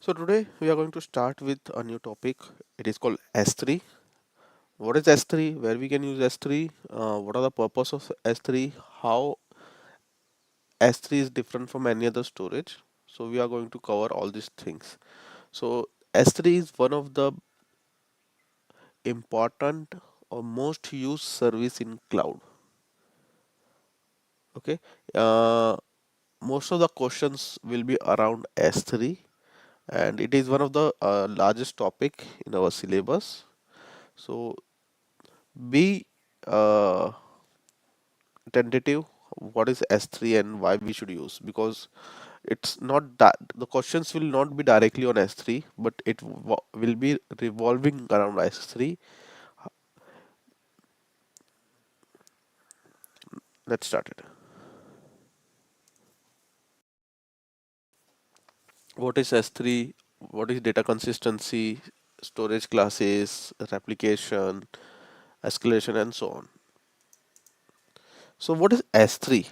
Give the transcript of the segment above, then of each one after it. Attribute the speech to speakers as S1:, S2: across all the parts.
S1: So today we are going to start with a new topic. It is called S3. What is S3? Where we can use S3? What are the purpose of S3? How S3 is different from any other storage? So we are going to cover all these things. So S3 is one of the important or most used service in cloud. Okay. Uh, Most of the questions will be around S3, and it is one of the largest topic in our syllabus. So be uh, tentative what is S3 and why we should use, because it's not that the questions will not be directly on S3, but it will be revolving around S3. Let's start it. What is S3? What is data consistency, storage classes, replication, escalation, and so on? So what is S3?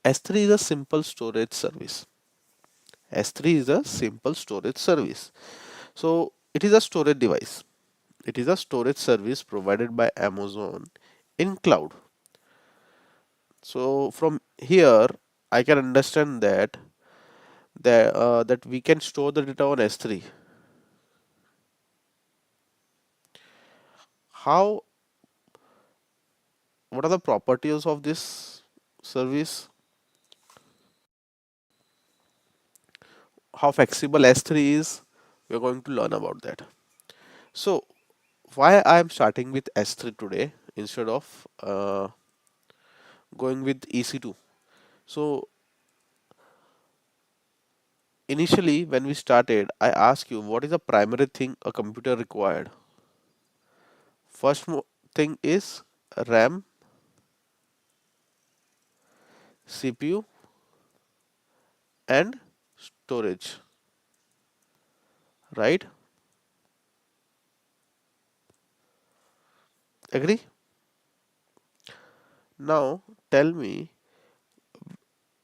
S1: S3 is a simple storage service. S3 is a simple storage service. So it is a storage device. It is a storage service provided by Amazon in cloud. So from here, I can understand that we can store the data on S3. How? What are the properties of this service? How flexible S3 is? We are going to learn about that. So why I am starting with S3 today instead of going with EC2? So initially, when we started, I asked you what is the primary thing a computer required. First thing is RAM, CPU, and storage, right? Agree? Now tell me,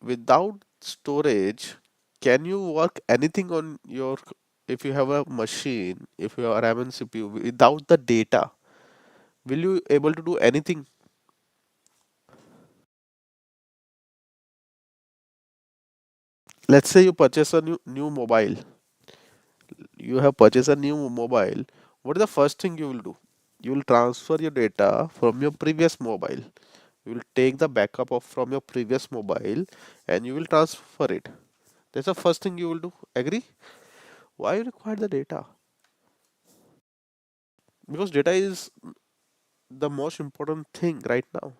S1: without storage, can you work anything on your, if you have a machine, if you have RAM and CPU, without the data, will you able to do anything? Let's say you purchase a new mobile. You have purchased a new mobile. What is the first thing you will do? You will transfer your data from your previous mobile. You will take the backup of from your previous mobile and you will transfer it. That's the first thing you will do. Agree? Why you require the data? Because data is the most important thing right now.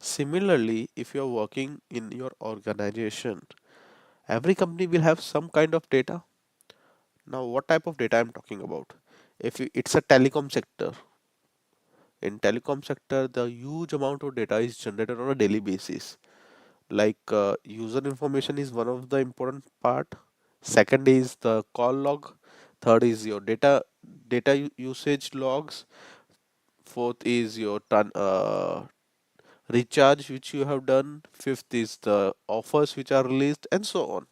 S1: Similarly, if you are working in your organization, every company will have some kind of data. Now, what type of data I'm talking about? If it's a telecom sector, in telecom sector, the huge amount of data is generated on a daily basis. Like user information is one of the important part. Second is the call log. Third is your data usage logs. Fourth is your recharge which you have done. Fifth is the offers which are released, and so on.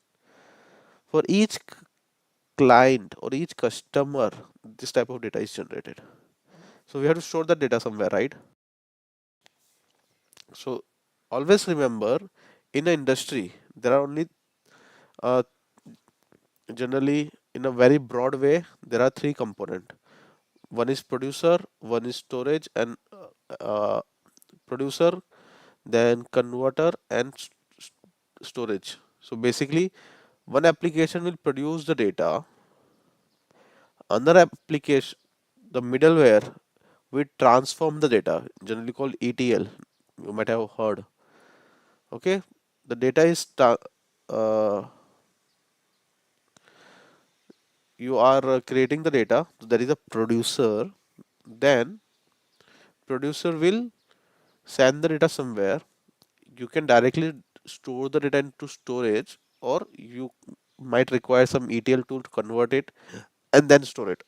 S1: For each client or each customer, this type of data is generated. So we have to store the data somewhere, right? So always remember, in an industry there are only uh, generally, in a very broad way, there are three component. One is producer, one is storage, and uh, producer, then converter and storage. So basically, one application will produce the data, another application, the middleware, will transform the data, generally called ETL. You might have heard. Okay, the data is uh, you are creating the data. So there is a producer. Then producer will send the data somewhere. You can directly store the data into storage, or you might require some ETL tool to convert it and then store it.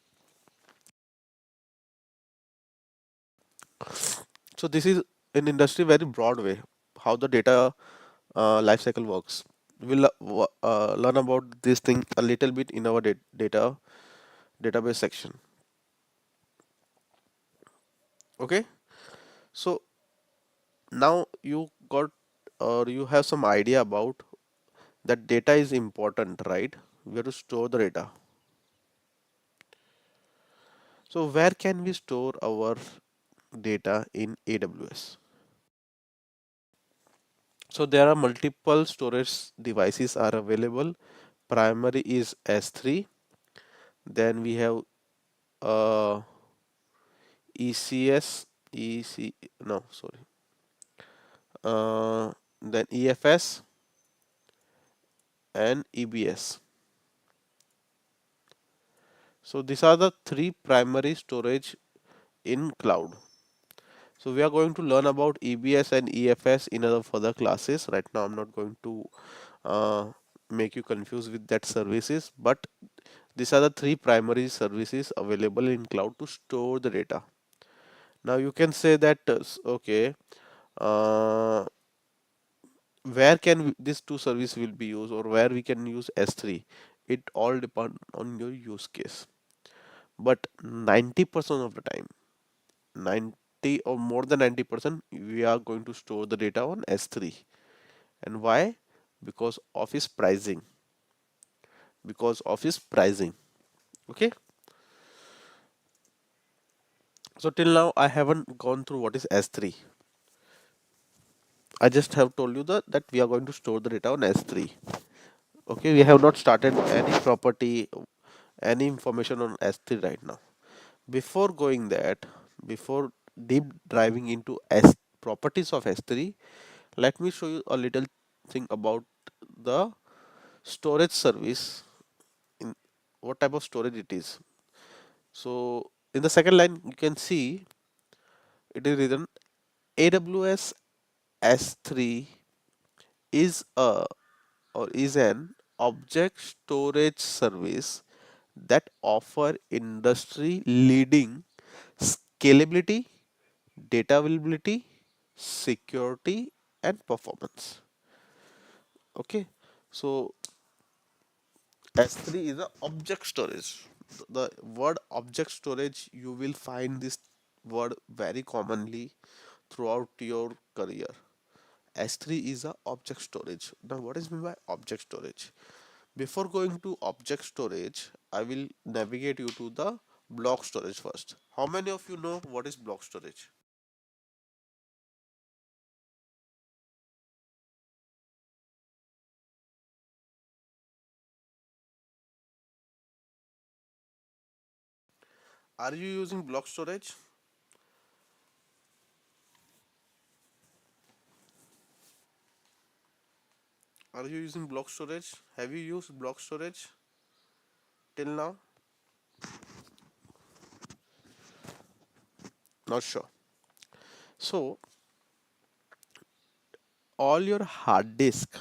S1: So this is in industry very broad way how the data life cycle works. we'll learn about this thing a little bit in our database section. Okay, so now you got or you have some idea about that data is important, right? We have to store the data. So where can we store our data in AWS? So there are multiple storage devices are available. Primary is S3. Then we have uh, ECS, EC, no, sorry. Then EFS and EBS. So these are the three primary storage in cloud. So we are going to learn about EBS and EFS in other further classes. Right now, I'm not going to uh, make you confused with that services, but these are the three primary services available in cloud to store the data. Now you can say that okay, uh, where can these two services will be used or where we can use S3? It all depend on your use case. But 90% of the time, 90 or more than 90%, we are going to store the data on S3. And why? Because of its pricing. Because of its pricing. Okay. So till now, I haven't gone through what is S3. I just have told you that we are going to store the data on S3. Okay, we have not started any property, any information on S3 right now. Before going that, before deep diving into S properties of S3, let me show you a little thing about the storage service in what type of storage it is. So in the second line, you can see it is written AWS S3 is a or is an object storage service that offer industry leading scalability, data availability, security and performance. Okay, so S3 is a object storage. The word object storage, you will find this word very commonly throughout your career. S3 is a object storage. Now, what is meant by object storage? Before going to object storage, I will navigate you to the block storage first. How many of you know what is block storage? Are you using block storage? Are you using block storage? Have you used block storage till now? Not sure. So, all your hard disk,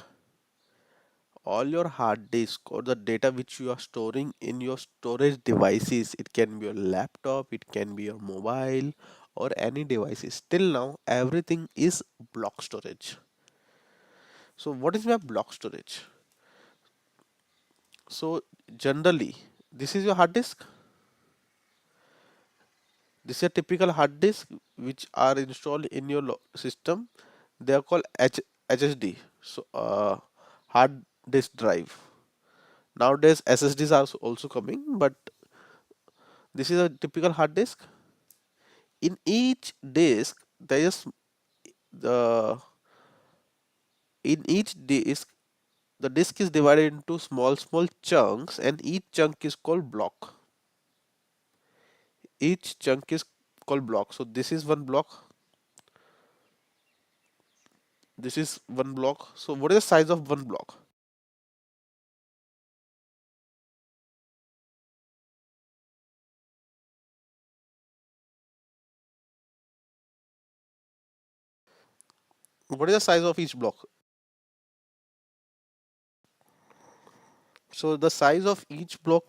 S1: all your hard disk or the data which you are storing in your storage devices, it can be your laptop, it can be your mobile or any devices. Till now, everything is block storage. So, what is my block storage? So, generally, this is your hard disk. This is a typical hard disk which are installed in your system. They are called HSD, so hard disk drive. Nowadays SSDs are also coming, but this is a typical hard disk. In each disk, there is the in each disk the disk is divided into small chunks, and each chunk is called block. Each chunk is called block. So this is one block. This is one block. So what is the size of one block? What is the size of each block? So the size of each block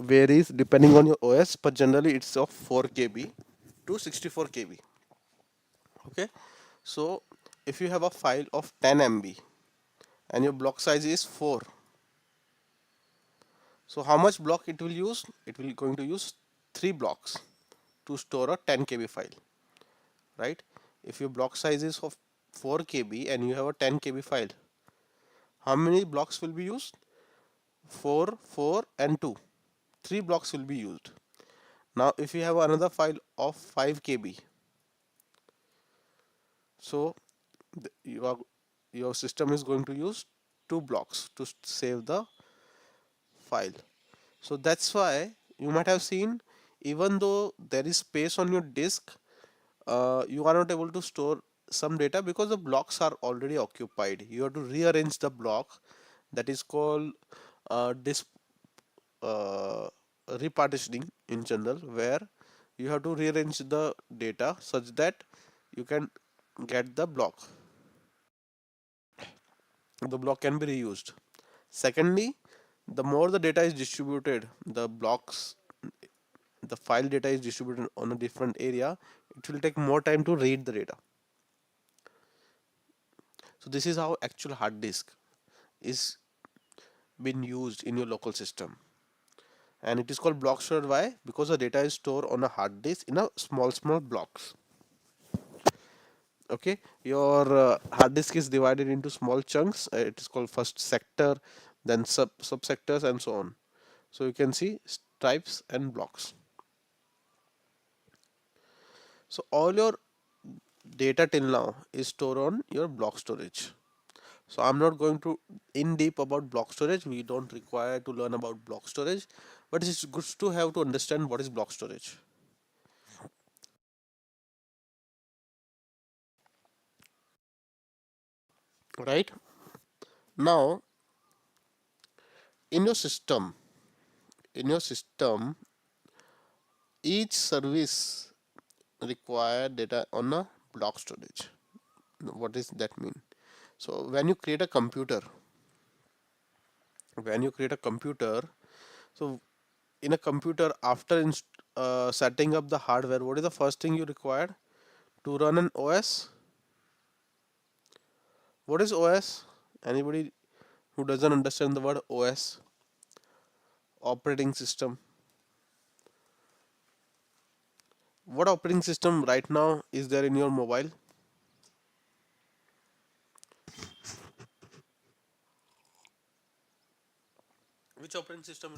S1: varies depending on your OS, but generally it's of 4 KB to 64 KB. Okay, so if you have a file of 10 MB and your block size is 4. So how much block it will use? It will going to use 3 blocks to store a 10 KB file, right? If your block size is of 4 KB and you have a 10 KB file, how many blocks will be used? 4, 4 and 2. 3 blocks will be used. Now if you have another file of 5 KB, so your system is going to use 2 blocks to save the file. So that's why you might have seen, even though there is space on your disk, you are not able to store some data because the blocks are already occupied. You have to rearrange the block. That is called disk uh, repartitioning in general, where you have to rearrange the data such that you can get the block can be reused. Secondly, the more the data is distributed, the file data is distributed on a different area, it will take more time to read the data. So this is how actual hard disk is been used in your local system, and it is called block storage. Why? Because the data is stored on a hard disk in a small blocks. Okay, your hard disk is divided into small chunks. It is called first sector, then subsectors and so on. So you can see types and blocks. So all your data till now is stored on your block storage. So I'm not going to in deep about block storage. We don't require to learn about block storage, but it's good to have to understand what is block storage. Right? Now, in your system, in your system, each service require data on a block storage. What does that mean? So when you create a computer, so in a computer, after setting up the hardware, what is the first thing you require to run an OS? What is OS? Anybody who doesn't understand the word OS? Operating system. What operating system right now is there in your mobile? Which operating system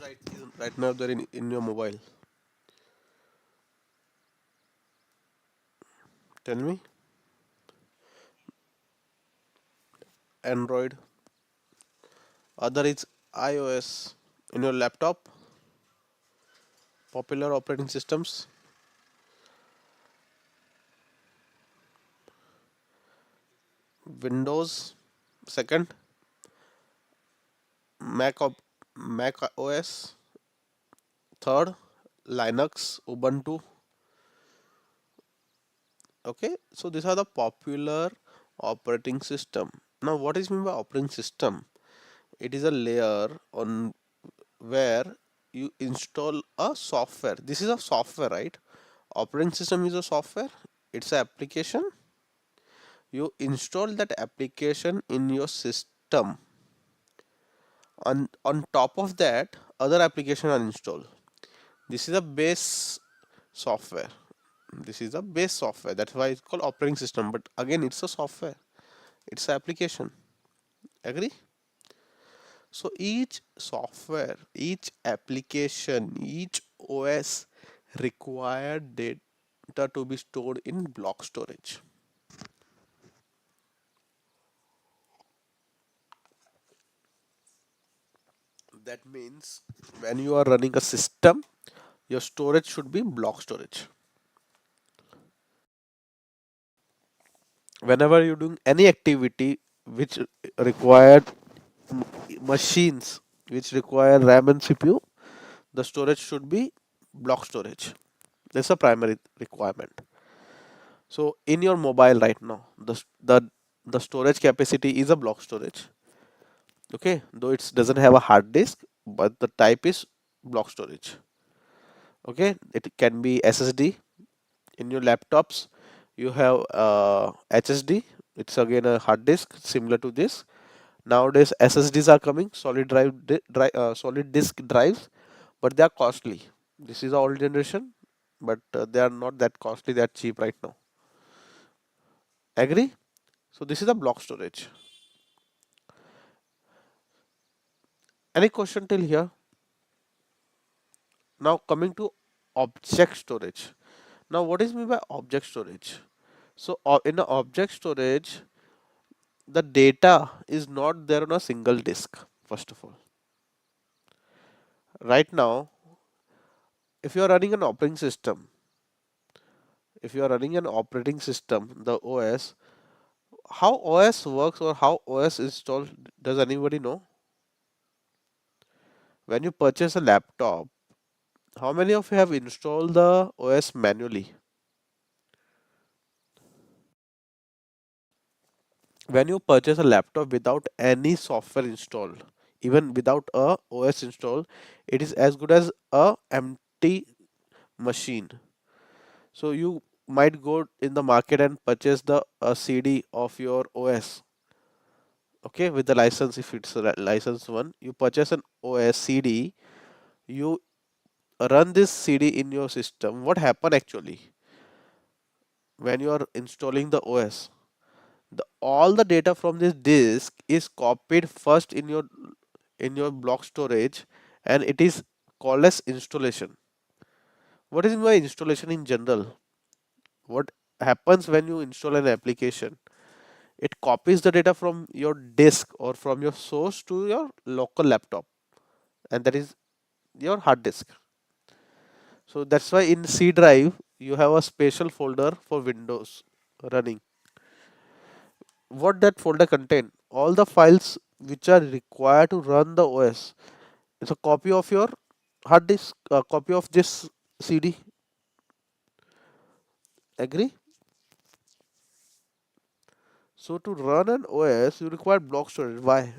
S1: right now there in your mobile? Tell me. Android. Other is iOS. In your laptop, popular operating systems. Windows. Second, Mac OS. Third, Linux, Ubuntu. Okay, so these are the popular operating system. Now, what is meant by operating system? It is a layer on where you install a software. This is a software, right? Operating system is a software. It's an application. You install that application in your system. On top of that, other application are installed. This is a base software. This is a base software. That's why it's called operating system. But again, it's a software. It's an application. Agree? So each software, each application, each OS required data to be stored in block storage. That means when you are running a system, your storage should be block storage. Whenever you're doing any activity which required machines, which require RAM and CPU, the storage should be block storage. That's a primary requirement. So in your mobile right now, the storage capacity is a block storage. Okay, though it doesn't have a hard disk, but the type is block storage. Okay, it can be SSD. In your laptops, you have HSD. It's again a hard disk similar to this. Nowadays SSDs are coming, solid disk drives, but they are costly. This is the old generation, but they are not that costly, they are cheap right now. Agree? So this is the block storage. Any question till here? Now coming to object storage. Now what is meant by object storage? So in the object storage, the data is not there on a single disk. First of all, right now, if you are running an operating system, if you are running an operating system, the OS, how OS works or how OS installed, does anybody know? When you purchase a laptop, how many of you have installed the OS manually? When you purchase a laptop without any software installed, even without a OS installed, it is as good as a empty machine. So you might go in the market and purchase the a CD of your OS. Okay, with the license, if it's a licensed one, you purchase an OS CD, you run this CD in your system. What happen actually when you are installing the OS? All the data from this disk is copied first in your block storage, and it is called as installation. What is my installation in general? What happens when you install an application? It copies the data from your disk or from your source to your local laptop, and that is your hard disk. So that's why in C drive you have a special folder for Windows running. What that folder contain? All the files which are required to run the OS. It's a copy of your hard disk, a copy of this CD. Agree? So to run an OS, you require block storage. Why?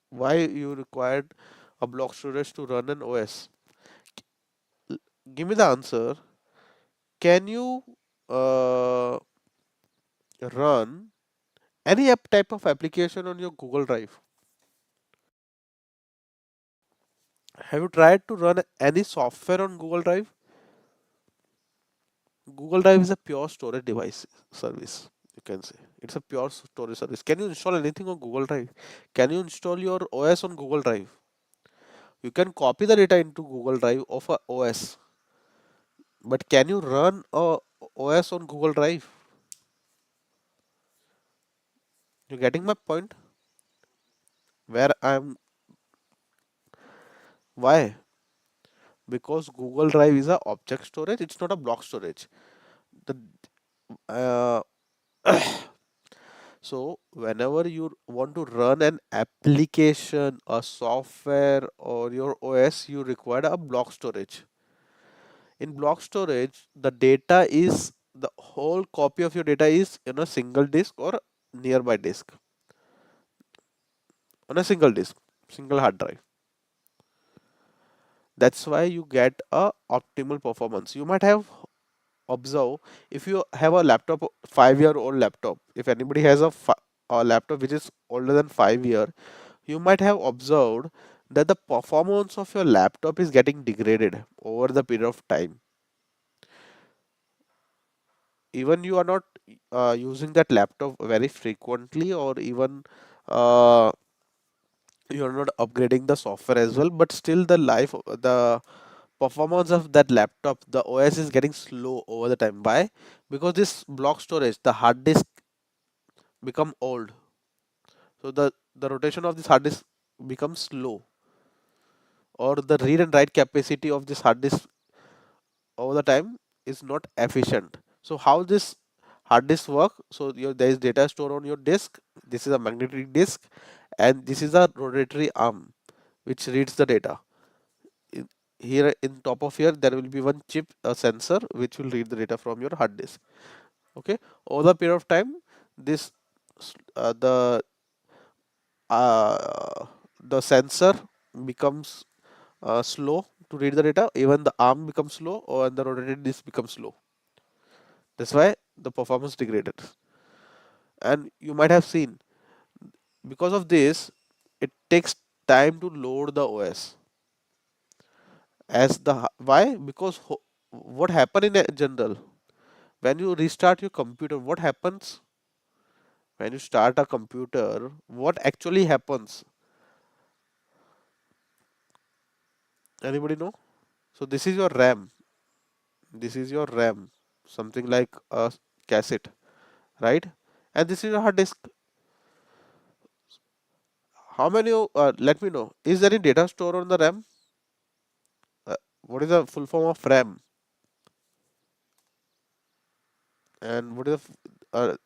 S1: Why you required a block storage to run an OS? Give me the answer. Can you uh, run any type of application on your Google Drive? Have you tried to run any software on Google Drive? Google Drive is a pure storage device service. You can say it's a pure storage service. Can you install anything on Google Drive? Can you install your OS on Google Drive? You can copy the data into Google Drive of a OS, but can you run a OS on Google Drive? You getting my point? Where I'm Why? Because Google Drive is a object storage. It's not a block storage. The uh, So whenever you want to run an application, a software or your OS, you require a block storage. In block storage, the whole copy of your data is in a single disk or nearby disk, on a single disk, single hard drive. That's why you get a optimal performance. You might have observed, if you have a laptop, 5-year old laptop, if anybody has a laptop which is older than 5 year, you might have observed that the performance of your laptop is getting degraded over the period of time. Even you are not using that laptop very frequently, or even uh, you are not upgrading the software as well, but still the performance of that laptop, the OS is getting slow over the time. Why? Because this block storage, the hard disk become old, so the rotation of this hard disk becomes slow, or the read and write capacity of this hard disk over the time is not efficient. So how this hard disk work? So there is data stored on your disk. This is a magnetic disk, and this is a rotatory arm which reads the data. Here in top of here there will be one chip, a sensor, which will read the data from your hard disk. Okay, over the period of time, this the the sensor becomes slow to read the data. Even the arm becomes slow, or the rotated disk becomes slow. That's why the performance degraded. And you might have seen, because of this, it takes time to load the OS. Why? Because what happen in a general, when you restart your computer, what happens when you start a computer? What actually happens? Anybody know? So this is your RAM. This is your RAM, something like a cassette, right? And this is your hard disk. How many? Let me know. Is there any data store on the RAM? What is the full form of RAM? And what is the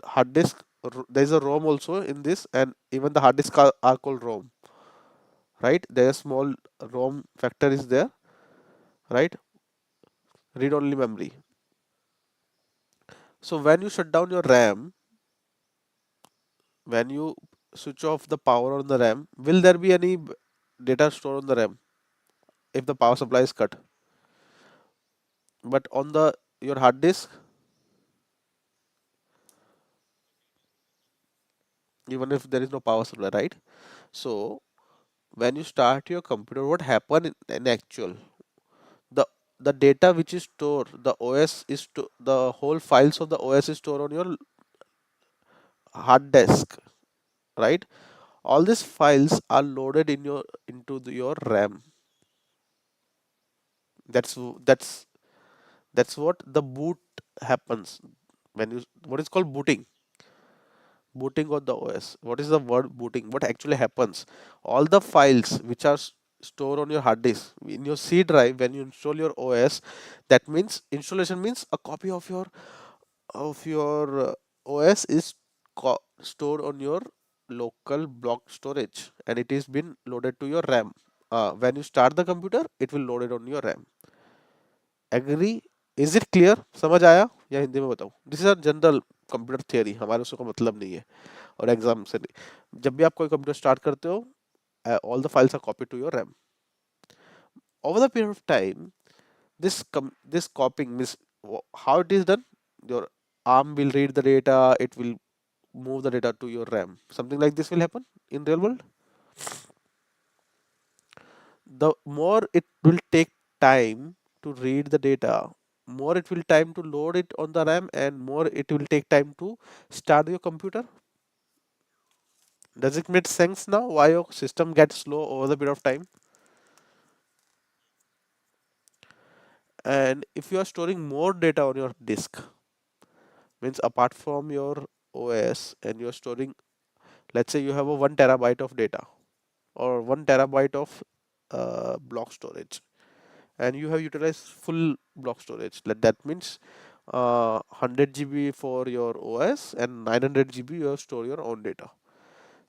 S1: hard disk? There is a ROM also in this, and even the hard disk are called ROM, right? There is small ROM factor is there, right? Read only memory. So when you shut down your RAM, when you switch off the power on the RAM, will there be any data stored on the RAM if the power supply is cut? But on the your hard disk, even if there is no power supply, right? So when you start your computer, what happen in actual? The the data which is stored, the OS is the whole files of the OS is stored on your hard disk, right? All these files are loaded in your RAM. That's that's what the boot happens when you what is called booting of the OS. What is the word booting? What actually happens? All the files which are stored on your hard disk in your C drive when you install your OS, that means installation means a copy of your OS is stored on your local block storage and it is been loaded to your RAM. When you start the computer, it will load it on your RAM. Agree is it clear समझ आया या हिंदी में बताऊं this is a general computer theory हमारे उसका मतलब नहीं है और एग्जाम से नहीं जब भी आप कोई कंप्यूटर स्टार्ट करते हो all the files are copied to your RAM over the period of time this copying means how it is done your arm will read the data it will move the data to your RAM something like this will happen in real world the more it will take time to read the data, more it will time to load it on the RAM and more it will take time to start your computer. Does it make sense now why your system gets slow over the period of time? And if you are storing more data on your disk, means apart from your OS and you are storing, let's say you have a 1 terabyte of data or 1 terabyte of block storage and you have utilized full block storage. That means 100 GB for your OS and 900 GB you have store your own data.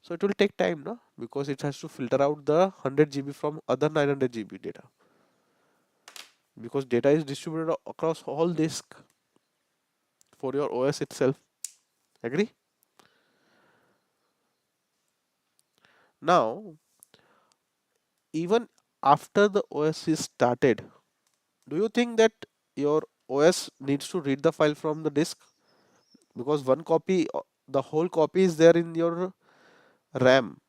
S1: So it will take time, no? Because it has to filter out the 100 GB from other 900 GB data. Because data is distributed across all disk for your OS itself. Agree? Now, even after the OS is started, do you think that your OS needs to read the file from the disk? Because one copy, the whole copy is there in your RAM,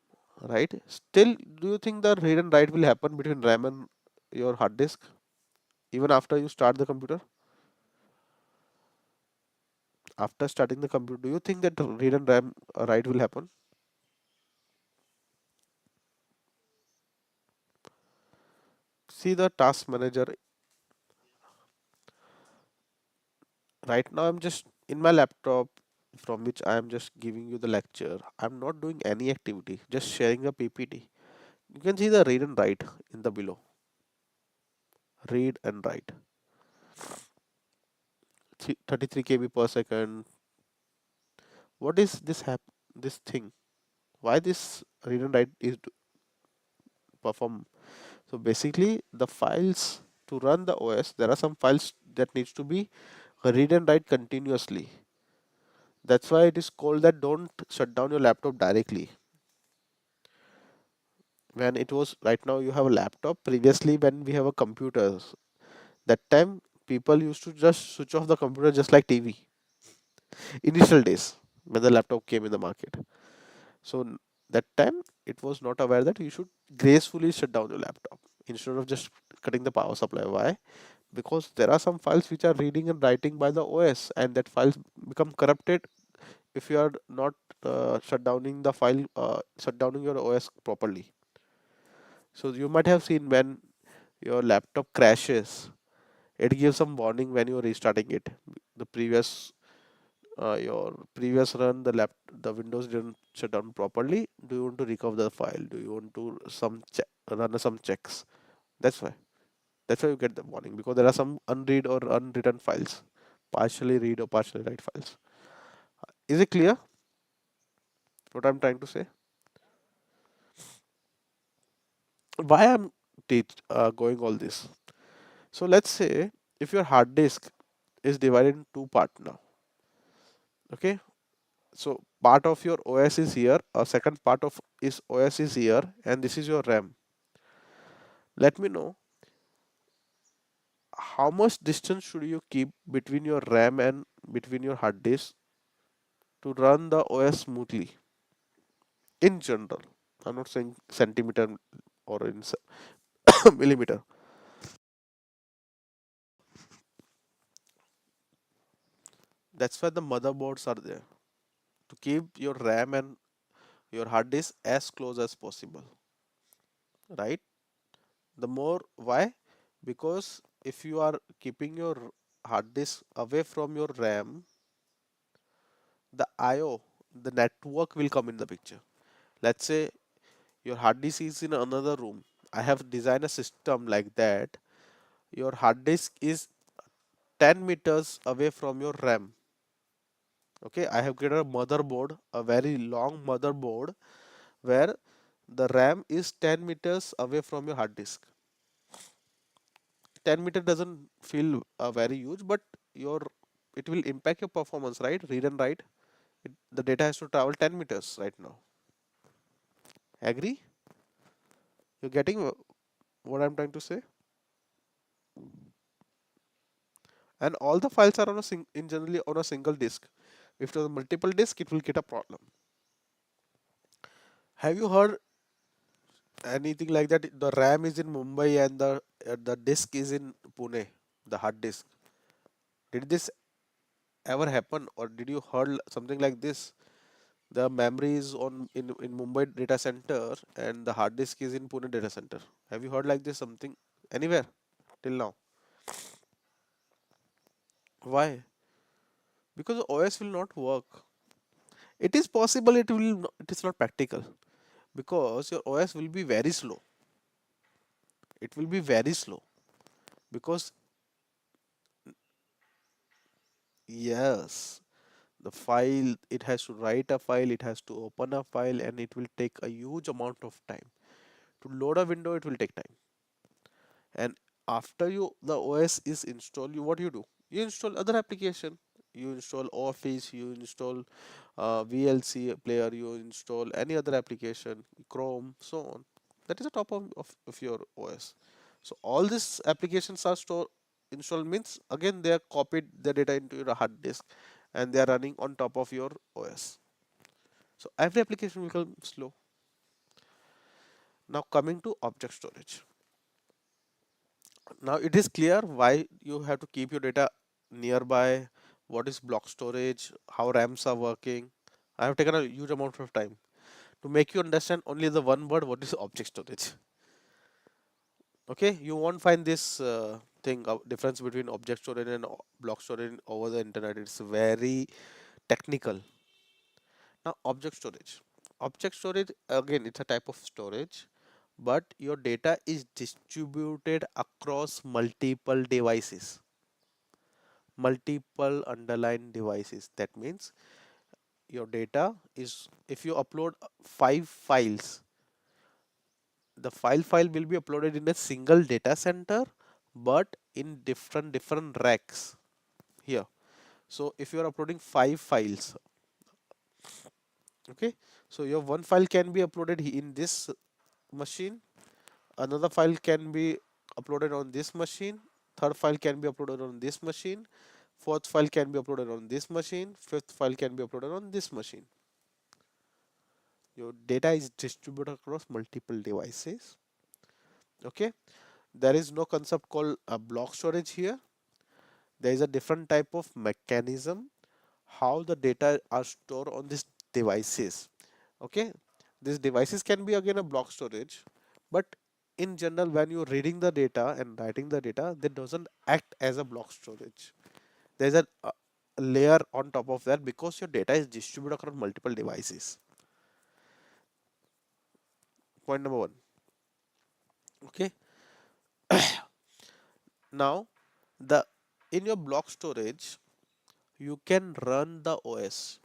S1: right? Still, do you think the read and write will happen between RAM and your hard disk even after you start the computer? After starting the computer, do you think that read and RAM write will happen? See the task manager right now. I'm just in my laptop from which I am just giving you the lecture. I'm not doing any activity, just sharing a PPT. You can see the read and write in the below. Read and write 33 KB per second. What is this thing? Why this read and write is perform? So basically, the files to run the OS, there are some files that needs to be read and write continuously. That's why it is called that don't shut down your laptop directly. When it was right now you have a laptop. Previously, when we have a computer, that time people used to just switch off the computer just like TV. Initial days when the laptop came in the market. So That time it was not aware that you should gracefully shut down your laptop instead of just cutting the power supply. Why? Because there are some files which are reading and writing by the OS, and that files become corrupted if you are not shut downing your OS properly. So you might have seen when your laptop crashes, it gives some warning when you're restarting it. The previous your previous run, the Windows didn't shut down properly. Do you want to recover the file? Do you want to run some checks? That's why. That's why you get the warning, because there are some unread or unwritten files, partially read or partially write files. Is it clear what I'm trying to say? Why I'm going all this? So let's say if your hard disk is divided in two parts now. Okay, so part of your OS is here, a second part of is OS is here, and this is your RAM. Let me know how much distance should you keep between your RAM and between your hard disk to run the OS smoothly in general. I'm not saying centimeter or in millimeter. That's why the motherboards are there, to keep your RAM and your hard disk as close as possible, right? The more, why? Because if you are keeping your hard disk away from your RAM, the IO, the network will come in the picture. Let's say your hard disk is in another room. I have designed a system like that. Your hard disk is 10 meters away from your RAM. Okay, I have created a motherboard, a very long motherboard, where the RAM is 10 meters away from your hard disk. 10-meter doesn't feel very huge, but your it will impact your performance, right? Read and write. The data has to travel 10 meters right now. Agree? You're getting what I'm trying to say? And all the files are on in generally on a single disk. If there's multiple disk, it will get a problem. Have you heard anything like that? The RAM is in Mumbai and the disk is in Pune, the hard disk. Did this ever happen, or did you heard something like this? The memory is in Mumbai data center and the hard disk is in Pune data center. Have you heard like this something anywhere till now? Why? Because the OS will not work. It is possible, it is not practical, because your OS will be very slow. It will be very slow because yes, the file, it has to write a file, it has to open a file, and it will take a huge amount of time. To load a window, it will take time. And after you the OS is installed, you what you do, you install other application, you install Office, you install VLC player, you install any other application, Chrome, so on. That is the top of your OS. So all these applications are stored installed, means again they are copied the data into your hard disk and they are running on top of your OS. So every application will become slow. Now coming to object storage. Now it is clear why you have to keep your data nearby, what is block storage, how RAMs are working. I have taken a huge amount of time to make you understand only the one word, what is object storage. Okay, you won't find this thing difference between object storage and block storage over the internet. It's very technical. Now object storage. Object storage again, it's a type of storage, but your data is distributed across multiple devices, multiple underlying devices. That means your data is, if you upload 5 files, the file will be uploaded in a single data center, but in different racks here. So if you are uploading 5 files, okay, so your one file can be uploaded in this machine, another file can be uploaded on this machine, third file can be uploaded on this machine, fourth file can be uploaded on this machine, fifth file can be uploaded on this machine. Your data is distributed across multiple devices. Okay, there is no concept called a block storage here. There is a different type of mechanism how the data are stored on these devices. Okay, these devices can be again a block storage, but in general when you're reading the data and writing the data, that doesn't act as a block storage. There's a layer on top of that because your data is distributed across multiple devices. Point number one. Okay, now the in your block storage you can run the OS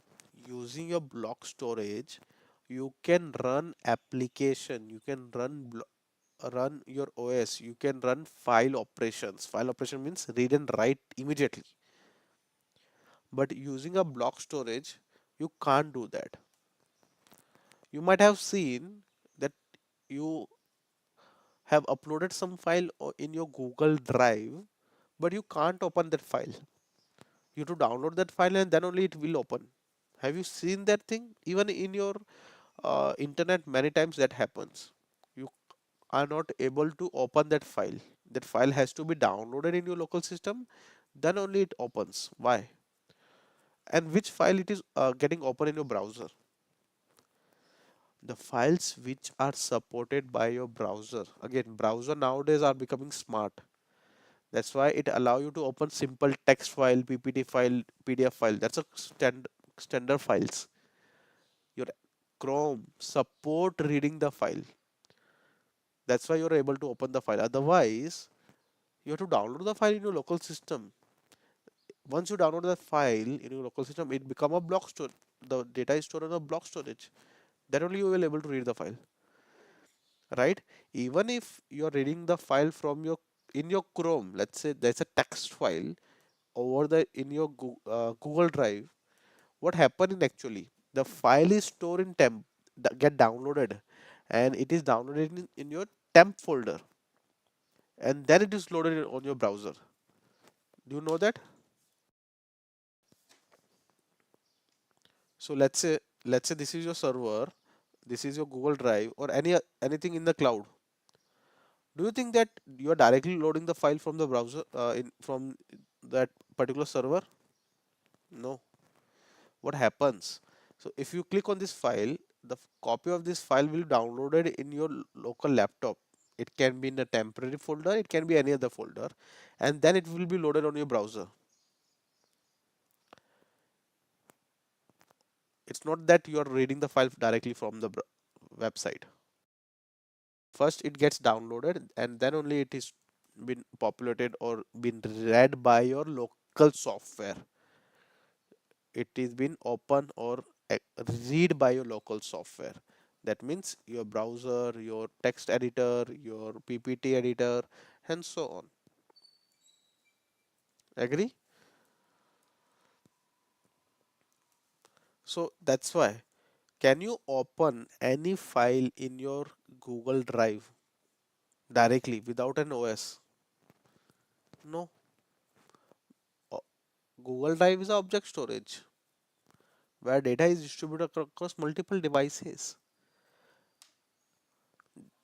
S1: using your block storage. You can run application, you can run your OS, you can run file operations. File operation means read and write immediately, but using a block storage you can't do that. You might have seen that you have uploaded some file in your Google Drive, but you can't open that file. You have to download that file and then only it will open. Have you seen that thing? Even in your internet, many times that happens. You are not able to open that file. That file has to be downloaded in your local system, then only it opens. Why? And which file it is getting open in your browser? The files which are supported by your browser. Again, browser nowadays are becoming smart. That's why it allow you to open simple text file, PPT file, PDF file. That's a standard files. Your Chrome support reading the file. That's why you're able to open the file. Otherwise, you have to download the file in your local system. Once you download the file in your local system, it become a block store. The data is stored on a block storage. Then only you will able to read the file, right? Even if you're reading the file from your in your Chrome, let's say there's a text file over the in your Google Drive. What happened in actually? The file is stored in temp, get downloaded, and it is downloaded in your temp folder, and then it is loaded on your browser. Do you know that? So let's say this is your server, this is your Google Drive or anything in the cloud. Do you think that you are directly loading the file from the browser from that particular server? No. What happens? So if you click on this file, the copy of this file will be downloaded in your local laptop. It can be in a temporary folder, it can be any other folder, and then it will be loaded on your browser. It's not that you are reading the file directly from the website. First it gets downloaded and then only it is been populated or been read by your local software. It is been open or read by your local software. That means your browser, your text editor, your PPT editor, and so on. Agree? So that's why, can you open any file in your Google Drive directly without an OS? No. O- Google Drive is object storage where data is distributed across multiple devices.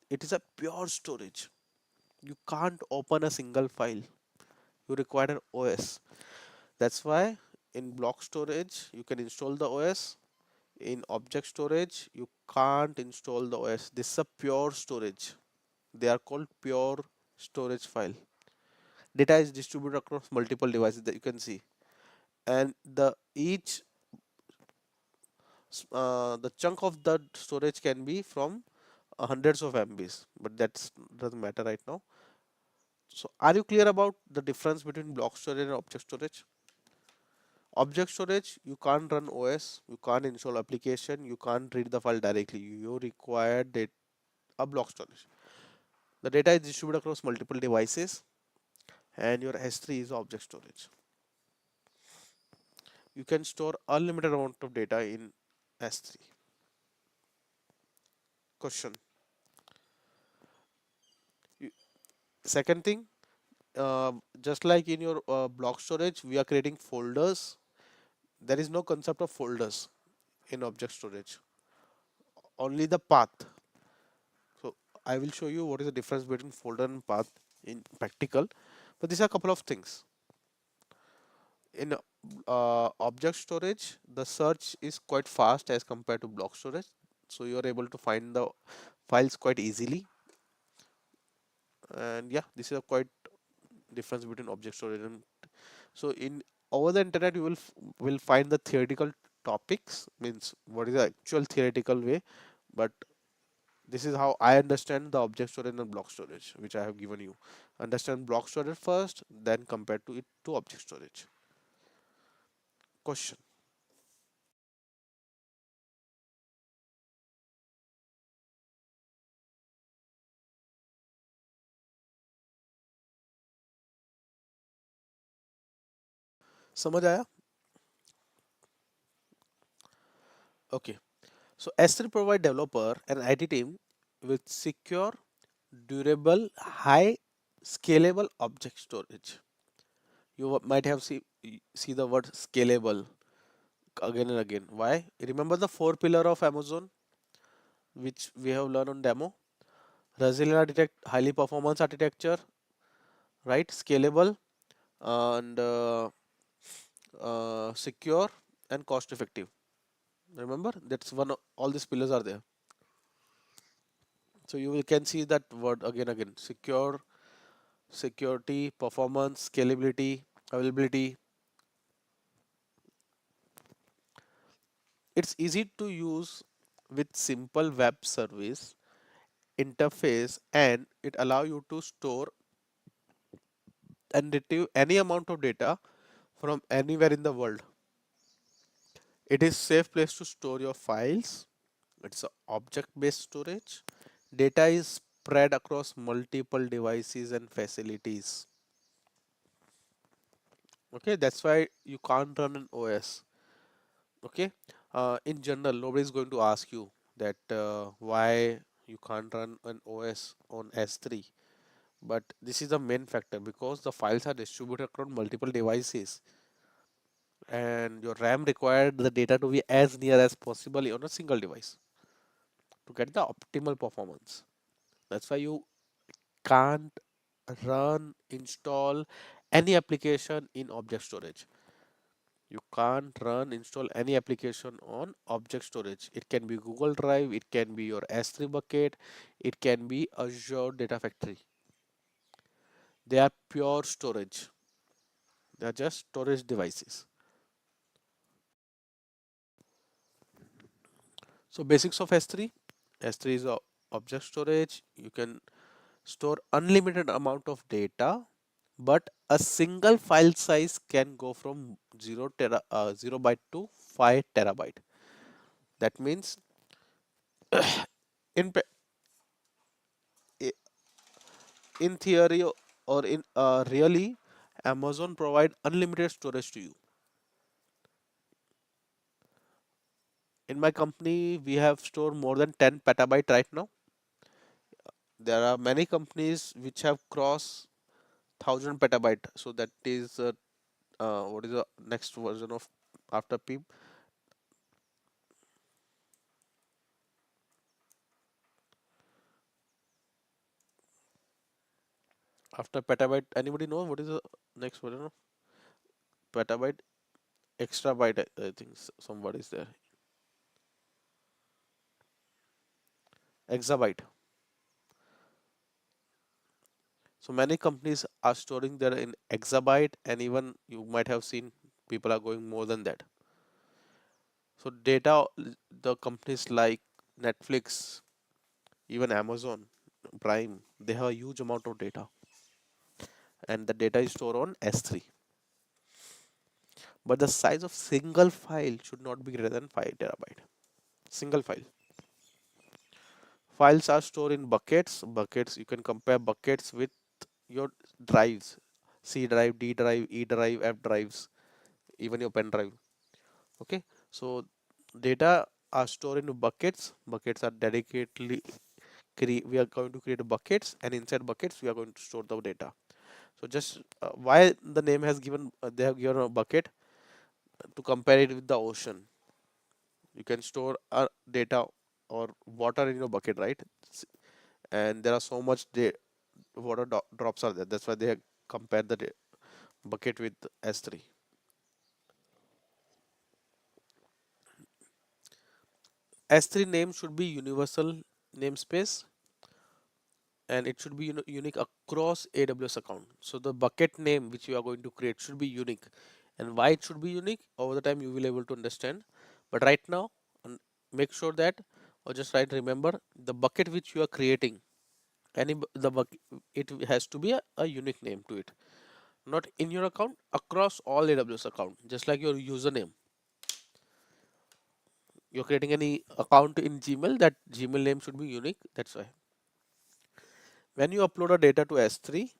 S1: It is a pure storage. You can't open a single file. You require an OS. That's why in block storage you can install the OS. In object storage you can't install the OS. This is a pure storage. They are called pure storage file. Data is distributed across multiple devices that you can see, and the each the chunk of the storage can be from hundreds of MBs, but that doesn't matter right now. So are you clear about the difference between block storage and object storage? Object storage, you can't run OS, you can't install application, you can't read the file directly. You require a block storage. The data is distributed across multiple devices, and your S3 is object storage. You can store unlimited amount of data in S3. Question. You- Second thing, just like in your block storage, we are creating folders. There is no concept of folders in object storage. only the path. So I will show you what is the difference between folder and path in practical. But these are a couple of things. In object storage, the search is quite fast as compared to block storage. So you are able to find the files quite easily. And yeah, this is a quite difference between object storage and so in over the internet you will find the theoretical topics, means what is the actual theoretical way, but this is how I understand the object storage and block storage, which I have given you. Understand block storage first, then compare to it to object storage. Question. समझ आया? Okay. So S3 provide developer and IT team with secure, durable, high scalable object storage. You might have see the word scalable again and again. Why? Remember the four pillar of Amazon, which we have learned on demo. Resilient highly performance architecture, right? Scalable and secure and cost effective. Remember that's one. All these pillars are there. So you can see that word again. Secure, security, performance, scalability, availability. It's easy to use with simple web service interface, and it allow you to store and retrieve any amount of data from anywhere in the world. It is safe place to store your files. It's a object based storage. Data is spread across multiple devices and facilities. Okay, that's why you can't run an OS. Okay, in general, nobody is going to ask you that why you can't run an OS on S3. But this is the main factor because the files are distributed across multiple devices and your RAM required the data to be as near as possible on a single device to get the optimal performance. That's why you can't run, install any application in object storage. You can't run, install any application on object storage. It can be Google Drive, it can be your S3 bucket, it can be Azure Data Factory. They are pure storage. They are just storage devices. So basics of S3. S3 is a object storage. You can store unlimited amount of data, but a single file size can go from 0 byte to 5 terabyte. That means in in theory or in really Amazon provide unlimited storage to you. In my company we have stored more than 10 petabyte right now. There are many companies which have crossed 1000 petabyte, so that is what is the next version of after PIM? After petabyte, anybody know what is the next version of petabyte? Extrabyte, I think somebody is there. Exabyte. So many companies are storing there in exabyte, and even you might have seen people are going more than that. So data, the companies like Netflix, even Amazon Prime, they have a huge amount of data, and the data is stored on S3. But the size of single file should not be greater than 5 terabyte. Single file. Files are stored in buckets. Buckets, you can compare buckets with your drives. C drive, D drive, E drive, F drives, even your pen drive. Okay. So data are stored in buckets. Buckets are dedicatedly we are going to create buckets, and inside buckets we are going to store the data. So just why the name has given they have given a bucket to compare it with the ocean. You can store data or water in your bucket, right? And there are so much water drops are there. That's why they have compared the bucket with S3. S3 name should be universal namespace, and it should be unique across AWS account. So the bucket name which you are going to create should be unique. And why it should be unique, over the time you will able to understand. But right now, make sure that, or just try to remember, the bucket which you are creating, the bucket, it has to be a unique name to it. Not in your account, across all AWS account, just like your username. You're creating any account in Gmail, that Gmail name should be unique. That's why. When you upload a data to S3,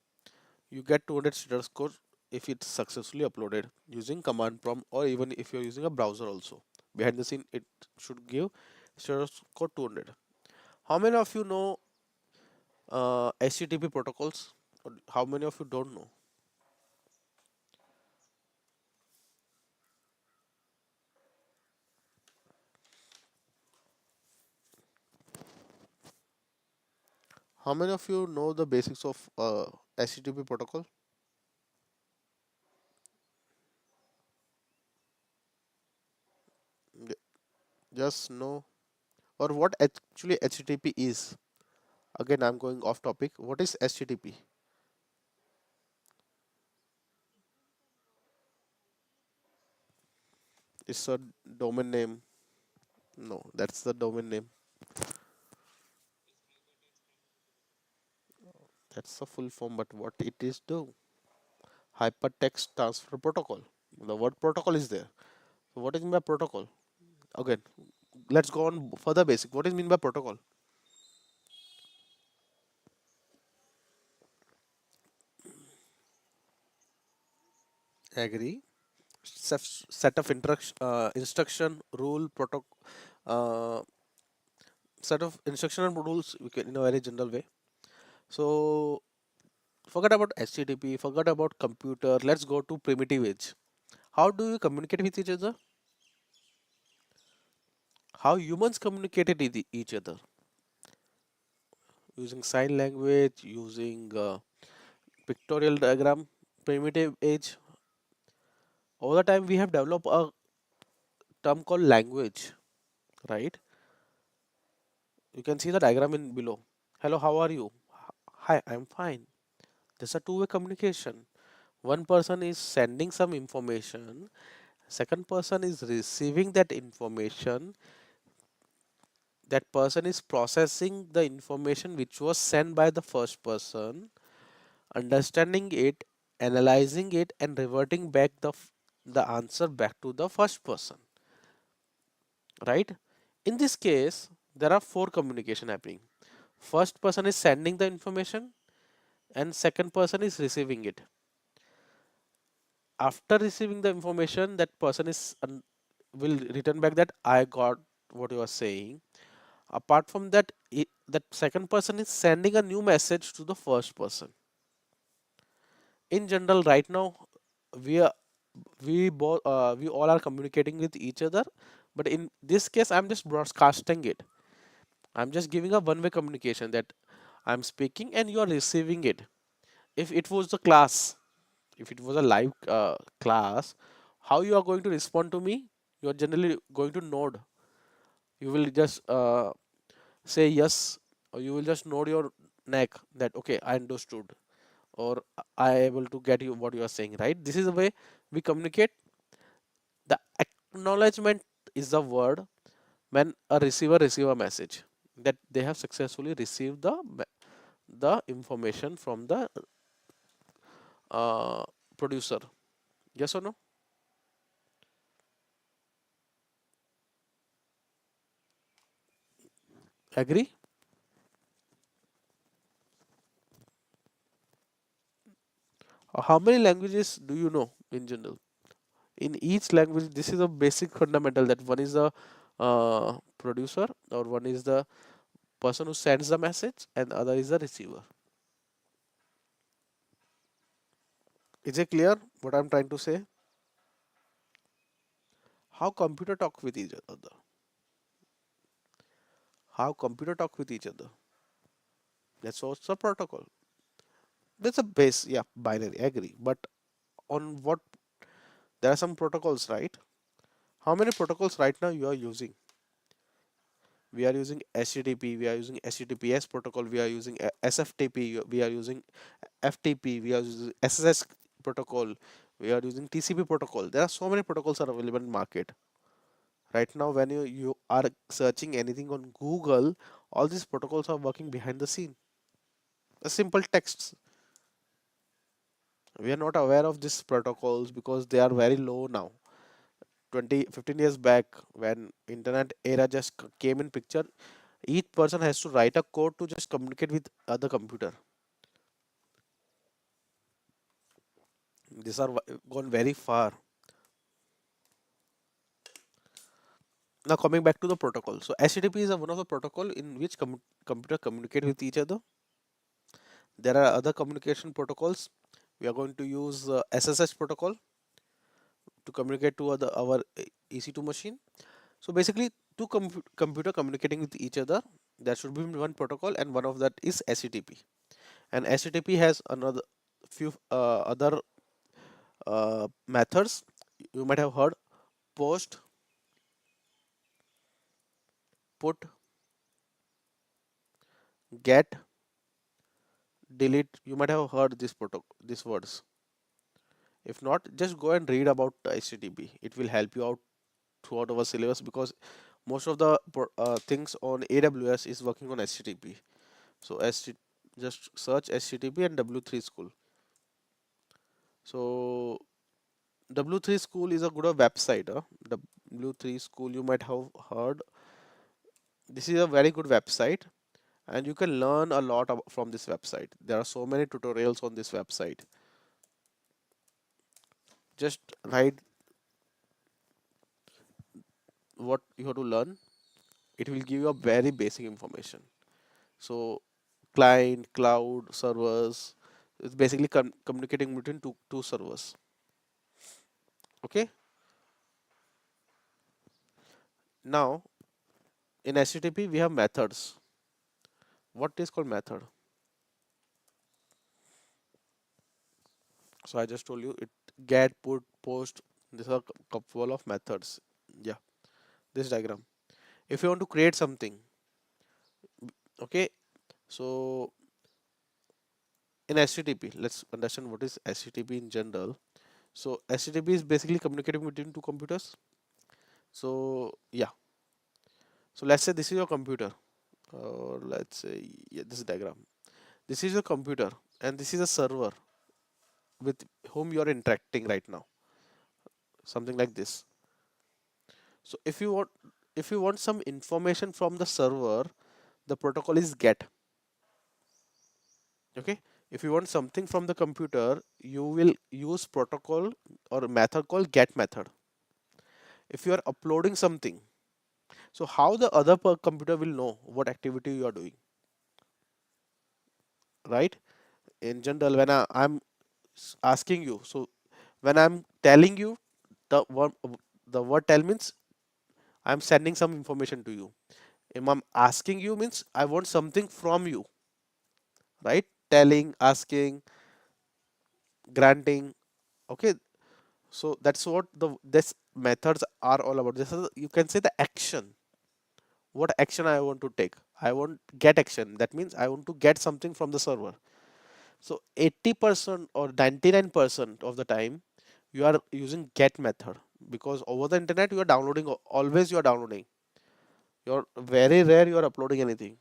S1: you get 200 status score if it's successfully uploaded using command prompt, or even if you're using a browser also. Behind the scene, it should give status score 200. How many of you know HTTP protocols? Or how many of you don't know? How many of you know the basics of HTTP protocol? J- Just know, or what actually HTTP is. Again, I'm going off topic. What is HTTP? It's a domain name. No, that's the domain name. That's the full form, but what it is do? Hypertext transfer protocol. The word protocol is there. So what is mean by protocol? Again, let's go on further basic. What is mean by protocol? Agree. Set of instruction, rule, protocol, uh, set of instruction and rules we can in a very general way. So forget about HTTP, forget about computer. Let's go to primitive age. How do you communicate with each other? How humans communicated with each other? Using sign language, using pictorial diagram. Primitive age. Over the time, we have developed a term called language, right? You can see the diagram in below. Hello, how are you? Hi, I'm fine. There's a two-way communication. One person is sending some information, second person is receiving that information, that person is processing the information which was sent by the first person, understanding it, analyzing it, and reverting back the answer back to the first person, right? In this case, there are four communication happening. First person is sending the information, and second person is receiving it. After receiving the information, that person is will return back that I got what you are saying. Apart from that, that second person is sending a new message to the first person. In general, right now, we are we all are communicating with each other, but in this case, I'm just broadcasting it. I'm just giving a one-way communication, that I'm speaking and you are receiving it. If it was the class, if it was a live class, how you are going to respond to me? You are generally going to nod. You will just say yes, or you will just nod your neck that okay, I understood, or I able to get you what you are saying, right? This is the way we communicate. The acknowledgement is the word when a receiver receive a message that they have successfully received the information from the uh, producer. Yes or no? Agree? How many languages do you know in general? In each language, this is a basic fundamental, that one is the producer, or one is the person who sends the message, and other is the receiver. Is it clear what I'm trying to say? How computer talk with each other? how computer talk with each other. That's also a protocol. That's a base, yeah, binary, agree. But on what, there are some protocols, right? How many protocols right now you are using? We are using HTTP, we are using HTTPS protocol, we are using SFTP, we are using FTP, we are using SSH protocol, we are using TCP protocol. There are so many protocols are available in market. Right now, when you are searching anything on Google, all these protocols are working behind the scene. A simple texts. We are not aware of these protocols because they are very low now. 20, 15 years back, when internet era just came in picture, each person has to write a code to just communicate with other computer. These are gone very far. Now coming back to the protocol. So HTTP is one of the protocol in which computer communicate with each other. There are other communication protocols. We are going to use SSH protocol to communicate to our EC2 machine. So basically, two computer communicating with each other. There should be one protocol, and one of that is HTTP. And HTTP has another few other methods. You might have heard post, put, get, delete. You might have heard this protocol, these words. If not, just go and read about HTTP. It will help you out throughout our syllabus because most of the things on AWS is working on HTTP. So just search HTTP and W3 School. So W3 School is a good website. W3 School, you might have heard. This is a very good website, and you can learn a lot from this website. There are so many tutorials on this website. Just write what you have to learn. It will give you a very basic information. So client, cloud, servers. It's basically communicating between two servers. Okay. Now in HTTP we have methods. What is called method? So I just told you it get, put, post. These are couple of methods. Yeah, this diagram. If you want to create something, okay. So in HTTP, let's understand what is HTTP in general. So HTTP is basically communicating between two computers. So yeah. So let's say this is your computer, or let's say, yeah, this is diagram. This is your computer, and this is a server with whom you are interacting right now. Something like this. So if you want some information from the server, the protocol is get. Okay. If you want something from the computer, you will use protocol or method called get method. If you are uploading something, so how the other computer will know what activity you are doing, right? In general, when I'm asking you, so when I'm telling you, the word tell means I'm sending some information to you. If I'm asking you means I want something from you, right? Telling, asking, granting. Okay. So that's what this methods are all about. This is, you can say, the action. What action I want to take? I want get action. That means I want to get something from the server. So 80% or 99% of the time you are using get method, because over the internet you are downloading, always you are downloading. You're very rare you are uploading anything,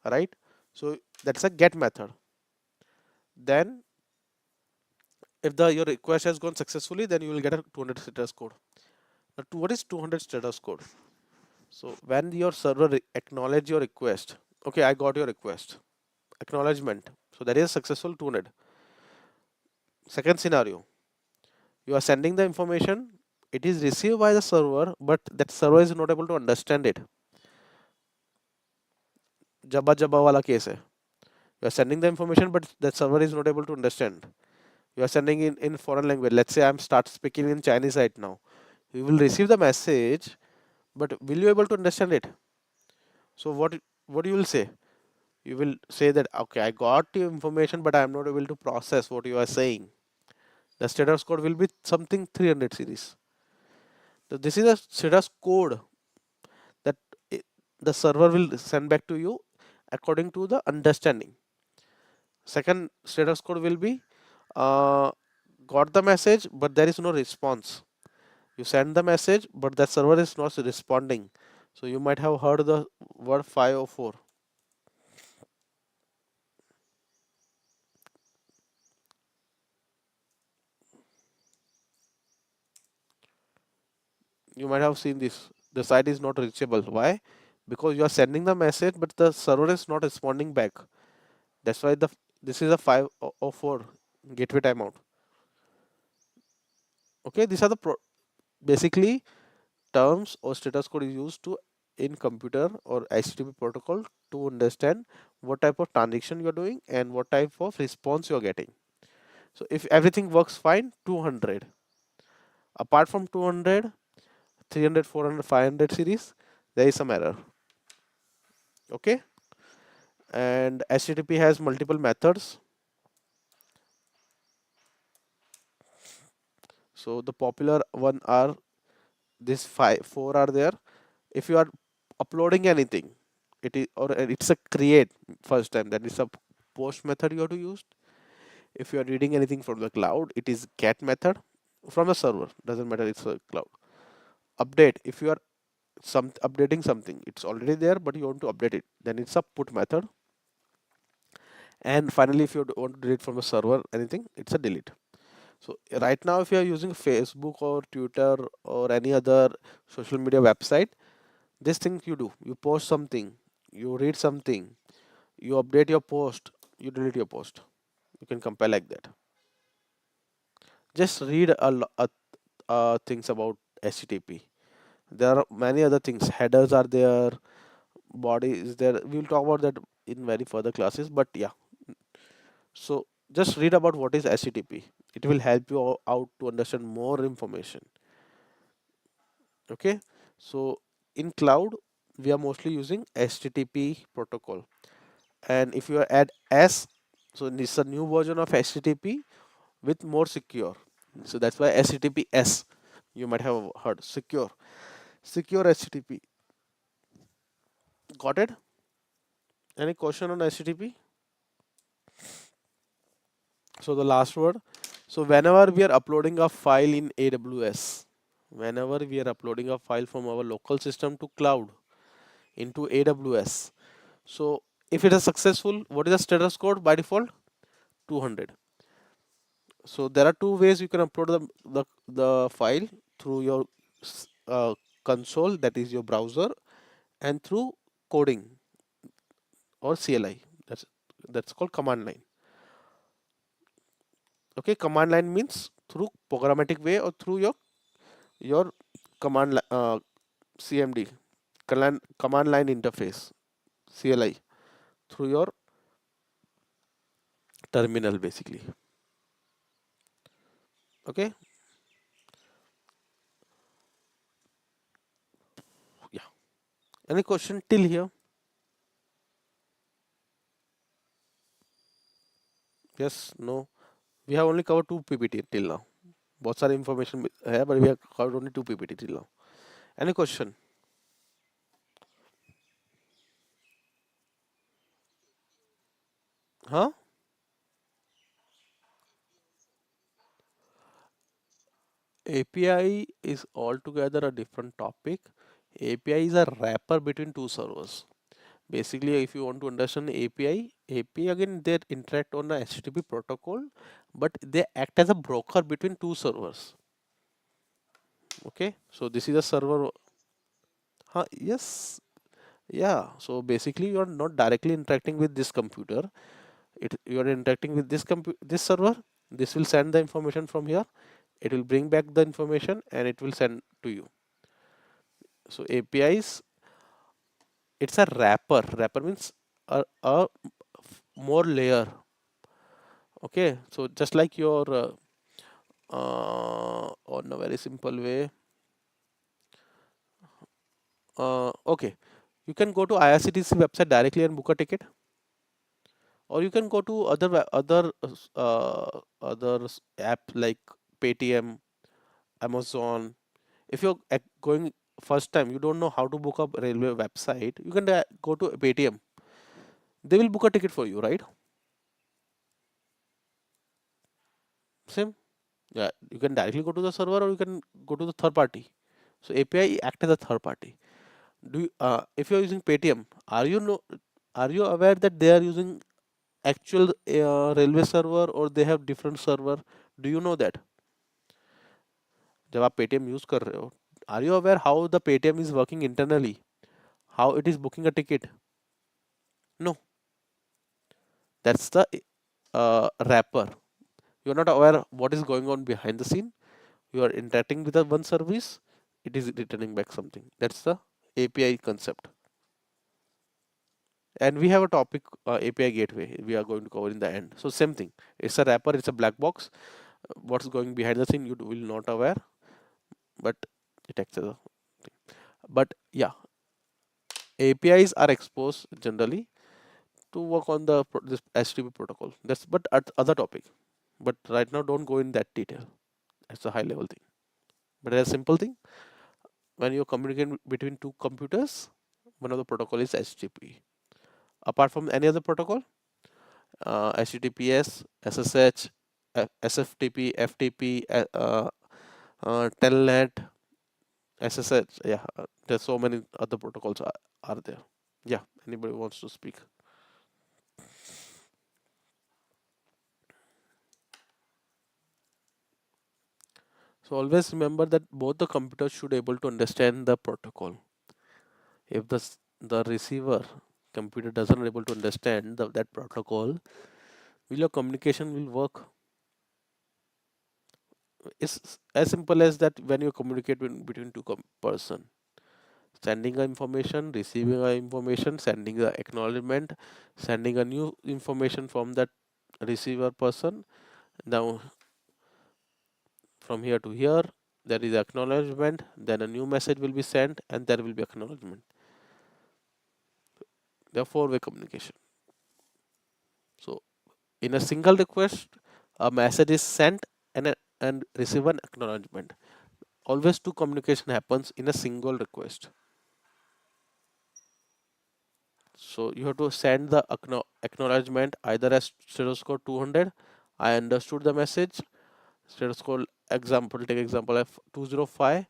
S1: right? So that's a get method. Then if the your request has gone successfully, then you will get a 200 status code. Now, what is 200 status code? So when your server acknowledge your request, okay, I got your request, acknowledgement. So that is successful 200. Second scenario, you are sending the information, it is received by the server, but that server is not able to understand it. Jabba Jabba wala case hai. You are sending the information, but that server is not able to understand. You are sending in foreign language. Let's say I'm start speaking in Chinese right now. You will receive the message, but will you able to understand it? So what you will say? You will say that okay, I got your information, but I am not able to process what you are saying. The status code will be something 300 series. So this is a status code that i- the server will send back to you according to the understanding. Second status code will be uh, got the message, but there is no response. You send the message, but the server is not responding. So you might have heard the word 504. You might have seen this. The site is not reachable. Why? Because you are sending the message, but the server is not responding back. That's why the this is a 504 gateway timeout. Okay, these are the basically terms or status code is used to in computer or HTTP protocol to understand what type of transaction you are doing and what type of response you are getting. So if everything works fine, 200. Apart from 200, 300, 400, 500 series, there is some error. Okay, and HTTP has multiple methods. So the popular one are these four are there. If you are uploading anything, it is or it's a create first time, that is a post method you have to use. If you are reading anything from the cloud, it is get method. From the server, doesn't matter, it's a cloud. Update, if you are updating something, it's already there but you want to update it, then it's a put method. And finally, if you want to delete from the server anything, it's a delete. So right now, if you are using Facebook or Twitter or any other social media website, this thing you do, you post something, you read something, you update your post, you delete your post. You can compare like that. Just read things about HTTP. There are many other things. Headers are there, body is there. We will talk about that in very further classes. But yeah, so just read about what is HTTP. It will help you out to understand more information. Okay, so in cloud we are mostly using HTTP protocol, and if you add S, so it's a new version of HTTP with more secure. So that's why HTTPS. You might have heard secure HTTP. Got it? Any question on HTTP? So the last word. So whenever we are uploading a file in AWS, whenever we are uploading a file from our local system to cloud into AWS, so if it is successful, what is the status code by default? 200. So there are two ways you can upload the file through your console, that is your browser, and through coding or CLI. That's called command line. Okay, command line means through programmatic way or through your CMD, command line interface, CLI, through your terminal basically. Okay, yeah. Any question till here? Yes, no. We have only covered two PPT till now. बहुत सारी information है, but we have covered only two PPT till now. Any question? Huh? API is altogether a different topic. API is a wrapper between two servers. Basically, if you want to understand API again they interact on the HTTP protocol, but they act as a broker between two servers. Okay, so this is a server. Yes, yeah. So basically, you are not directly interacting with this computer. You are interacting with this server. This will send the information from here. It will bring back the information and it will send to you. So APIs, it's a wrapper. Wrapper means a more layer. Okay, so just like your on a very simple way. Okay, You can go to IRCTC website directly and book a ticket, or you can go to other app like Paytm, Amazon. If you're going first time, you don't know how to book a railway website, you can go to Paytm. They will book a ticket for you, right? Same. Yeah, you can directly go to the server or you can go to the third party. So API act as a third party. If you're using Paytm, are you aware that they are using actual railway server or they have different server? Do you know that? जब आप Paytm use कर रहे हो, are you aware how the Paytm is working internally? How it is booking a ticket? No, that's the wrapper. You're not aware what is going on behind the scene. You are interacting with a one service, it is returning back something. That's the API concept. And we have a topic, API gateway, we are going to cover in the end. So same thing, it's a wrapper, it's a black box. What's going behind the scene you will not aware, but it acts as a thing. But yeah, APIs are exposed generally to work on the this HTTP protocol. That's but at other topic. But right now, don't go in that detail. It's a high level thing. But a simple thing, when you communicate between two computers, one of the protocol is HTTP. Apart from any other protocol, HTTPS, SSH, SFTP, FTP, Telnet, SSH. Yeah, there's so many other protocols are there. Yeah, anybody wants to speak? So always remember that both the computers should able to understand the protocol. If the receiver computer doesn't able to understand that protocol, will your communication will work? It's as simple as that when you communicate between two person, sending a information, receiving a information, sending the acknowledgement, sending a new information from that receiver person. Now from here to here, there is acknowledgement, then a new message will be sent, and there will be acknowledgement. There are four-way communication. So in a single request, a message is sent and receive an acknowledgement. Always two communication happens in a single request. So you have to send the acknowledgement either as status code 200. I understood the message. Status code example, take example of 205.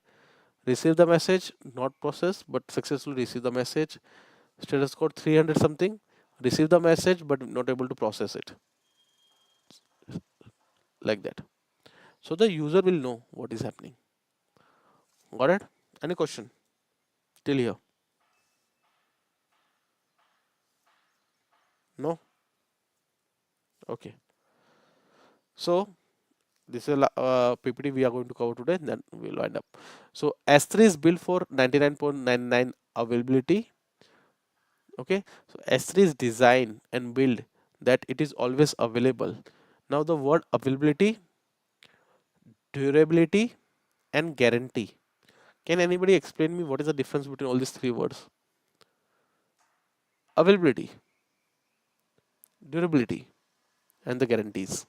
S1: Receive the message, not processed, but successfully receive the message. Status code 300 something. Receive the message, but not able to process it. Like that. So the user will know what is happening. Got it? Any question? Till here? No? Okay. So this is a PPT we are going to cover today, then we'll wind up. So S3 is built for 99.99 availability. Okay. So S3 is designed and built that it is always available. Now the word availability, durability, and guarantee. Can anybody explain me what is the difference between all these three words? Availability, durability, and the guarantees.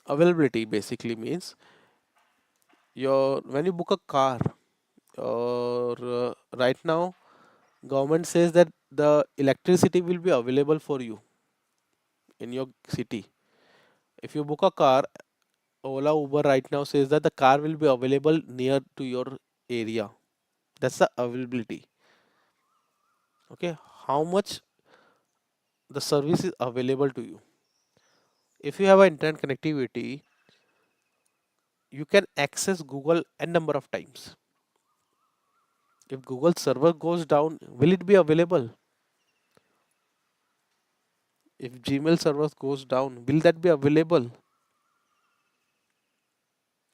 S1: Availability basically means your when you book a car or right now government says that the electricity will be available for you in your city. If you book a car, Ola Uber right now says that the car will be available near to your area. That's the availability. Okay, how much the service is available to you. If you have an internet connectivity, you can access Google n number of times. If Google server goes down, will it be available? If Gmail server goes down, will that be available?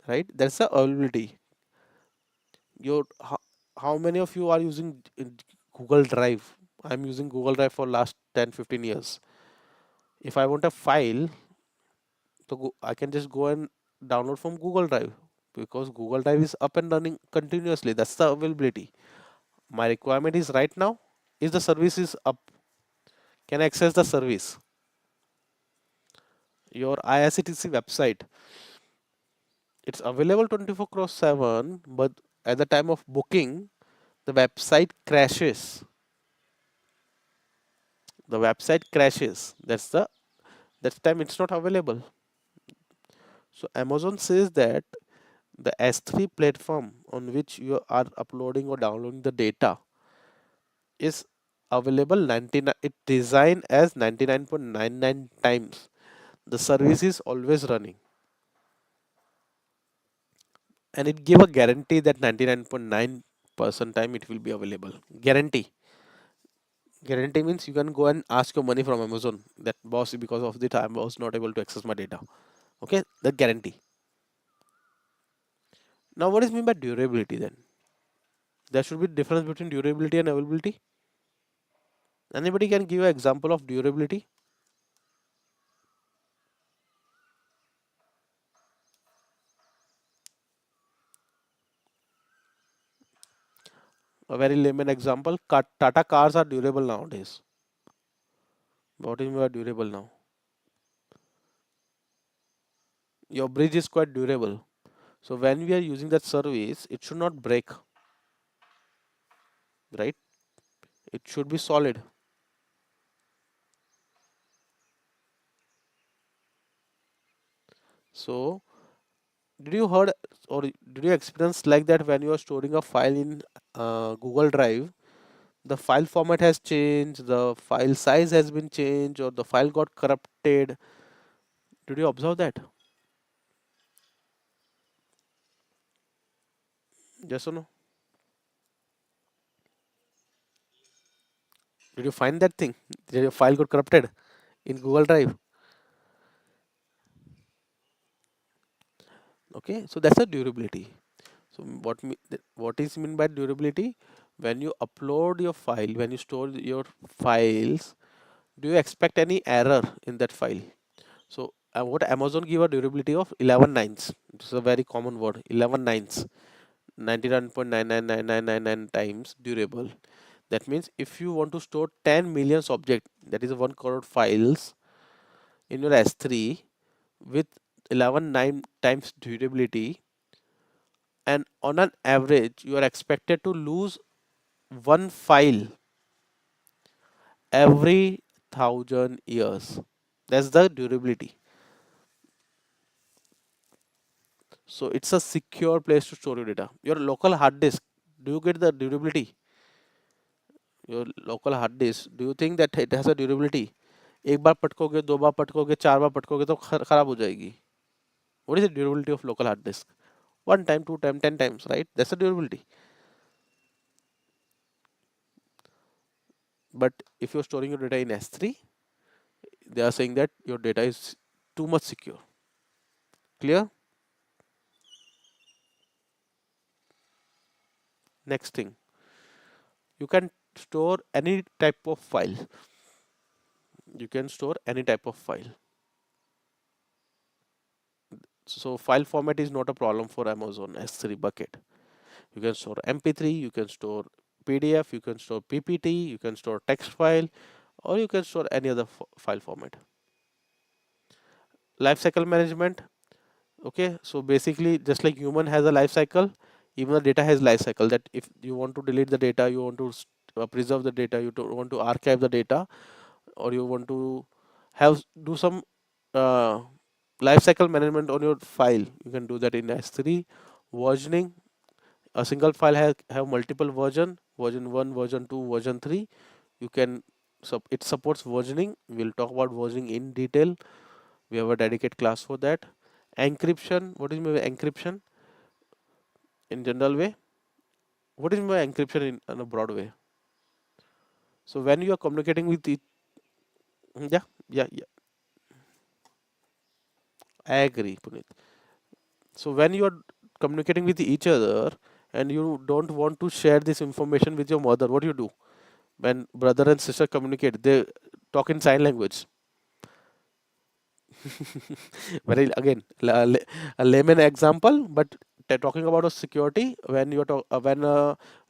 S1: Right? That's the availability. Your how many of you are using Google Drive? I'm using Google Drive for last 10-15 years. If I want a file, so I can just go and download from Google Drive because Google Drive is up and running continuously. That's the availability. My requirement is right now is the service is up. Can I access the service? Your IRCTC website, it's available 24 cross 7, but at the time of booking, the website crashes. The website crashes. That's time it's not available. So Amazon says that the S3 platform on which you are uploading or downloading the data is available 99, it designed as 99.99 times. The service is always running and it give a guarantee that 99.9% time it will be available. Guarantee means you can go and ask your money from Amazon that boss, because of the time I was not able to access my data. Okay, the guarantee. Now what is mean by durability then? There should be difference between durability and availability. Anybody can give an example of durability? A very layman example, Tata cars are durable nowadays. What is mean by durable now? Your bridge is quite durable. So when we are using that service, it should not break, right? It should be solid. So did you heard or did you experience like that when you are storing a file in Google Drive, the file format has changed, the file size has been changed, or the file got corrupted? Did you observe that? Yes or no? Did you find that thing? Did your file got corrupted in Google Drive? Okay, so that's a durability. So what is mean by durability? When you upload your file, when you store your files, do you expect any error in that file? So what Amazon give a durability of 11 nines. It's a very common word. 11 nines. 99.99999 times durable. That means if you want to store 10 million object, that is 1 crore files in your S3 with 11 9 times durability, and on an average you are expected to lose one file every 1,000 years. That's the durability. So it's a secure place to store your data. Your local hard disk, do you get the durability? Your local hard disk, do you think that it has a durability? एक बार पटकोगे, दो बार पटकोगे, चार बार पटकोगे तो खराब हो जाएगी. What is the durability of local hard disk? One time, two time, 10 times, right? That's the durability. But if you're storing your data in S3, they are saying that your data is too much secure. Clear? Next thing, you can store any type of file. You can store any type of file. So file format is not a problem for Amazon S3 bucket. You can store MP3, you can store PDF, you can store PPT, you can store text file, or you can store any other file format. Lifecycle management. Okay, so basically just like human has a life cycle, even the data has life cycle. That if you want to delete the data, you want to preserve the data, you don't want to archive the data, or you want to do some uh, life cycle management on your file, you can do that in S3. Versioning, a single file have multiple version 1, version 2, version 3. You can it supports versioning. We'll talk about versioning in detail. We have a dedicated class for that. Encryption, what is my encryption in general way? What is my encryption in a broad way? So when you are communicating with it, yeah, I agree, Puneet. So when you are communicating with each other and you don't want to share this information with your mother, what do you do? When brother and sister communicate, they talk in sign language. Very again a layman example, but talking about a security, when when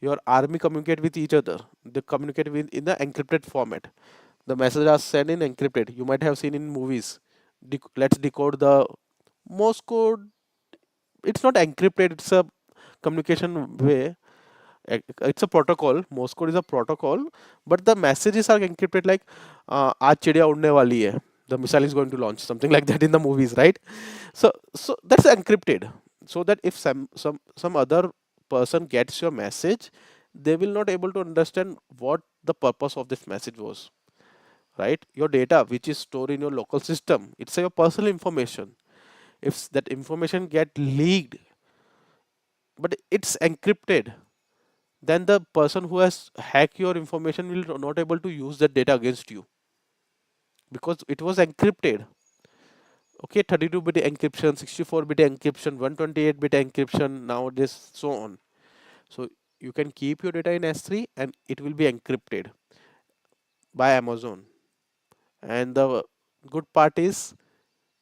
S1: your army communicate with each other, they communicate with in the encrypted format. The messages are sent in encrypted. You might have seen in movies. Let's decode the Morse code. It's not encrypted. It's a communication way. It's a protocol. Morse code is a protocol, but the messages are encrypted. Like, "आज चिड़िया उड़ने वाली है." The missile is going to launch, something like that in the movies, right? So that's encrypted, so that if some other person gets your message, they will not able to understand what the purpose of this message was, right? Your data, which is stored in your local system, it's your personal information. If that information get leaked, but it's encrypted, then the person who has hacked your information will not able to use that data against you because it was encrypted. Okay, 32-bit encryption, 64-bit encryption, 128-bit encryption nowadays, so on. So you can keep your data in S3 and it will be encrypted by Amazon. And the good part is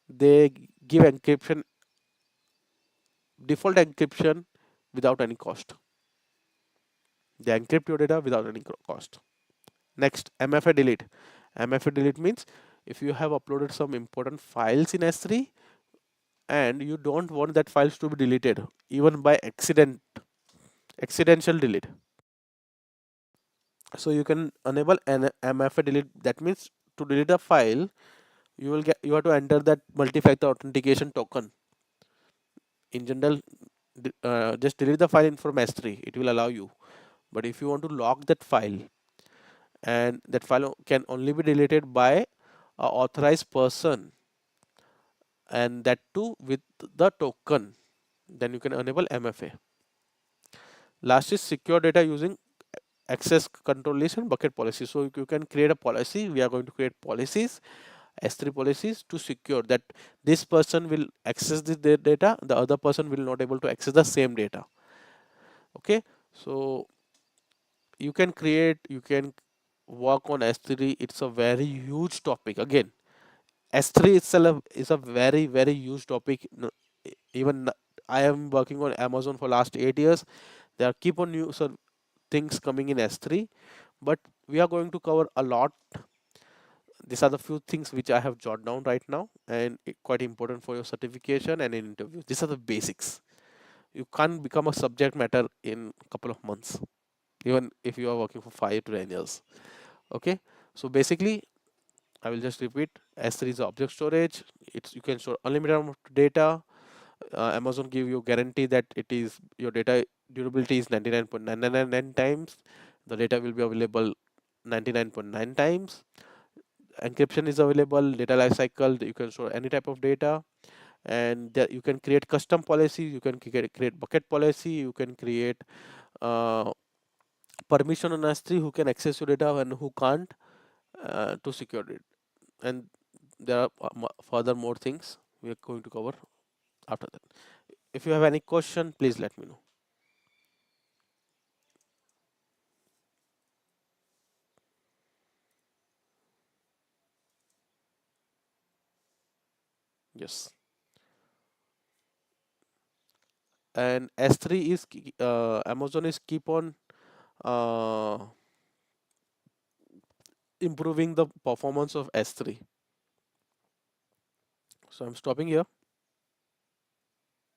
S1: they give encryption, default encryption, without any cost. They encrypt your data without any cost. Next, MFA delete. MFA delete means if you have uploaded some important files in S3 and you don't want that files to be deleted, even by accidental delete. So you can enable an MFA delete. That means to delete a file, you have to enter that multi-factor authentication token. In general, just delete the file in from S3. It will allow you. But if you want to lock that file, and that file can only be deleted by a authorized person, and that too with the token, then you can enable MFA. Last is secure data using access control list and bucket policy. So you can create a policy. We are going to create policies, S3 policies, to secure that this person will access this data, the other person will not able to access the same data. Okay, so you can work on S3. It's a very huge topic. Again, S3 itself is a very very huge topic. Even I am working on Amazon for last 8 years. There are keep on new things coming in S3, but we are going to cover a lot. These are the few things which I have jotted down right now, and quite important for your certification and in interviews. These are the basics. You can't become a subject matter in a couple of months, even if you are working for 5 to 10 years. Okay, so basically, I will just repeat. S3 is object storage. It's you can store unlimited amount of data. Amazon give you guarantee that it is your data durability is 99.999 times. The data will be available 99.9 times. Encryption is available. Data lifecycle, you can store any type of data, and you can create custom policy. You can create bucket policy. You can create uh, permission on S3 who can access your data and who can't, to secure it. And there are further more things we are going to cover after that. If you have any question, please let me know. Yes. And S3 is Amazon is keep on uh, improving the performance of S3. So I'm stopping here.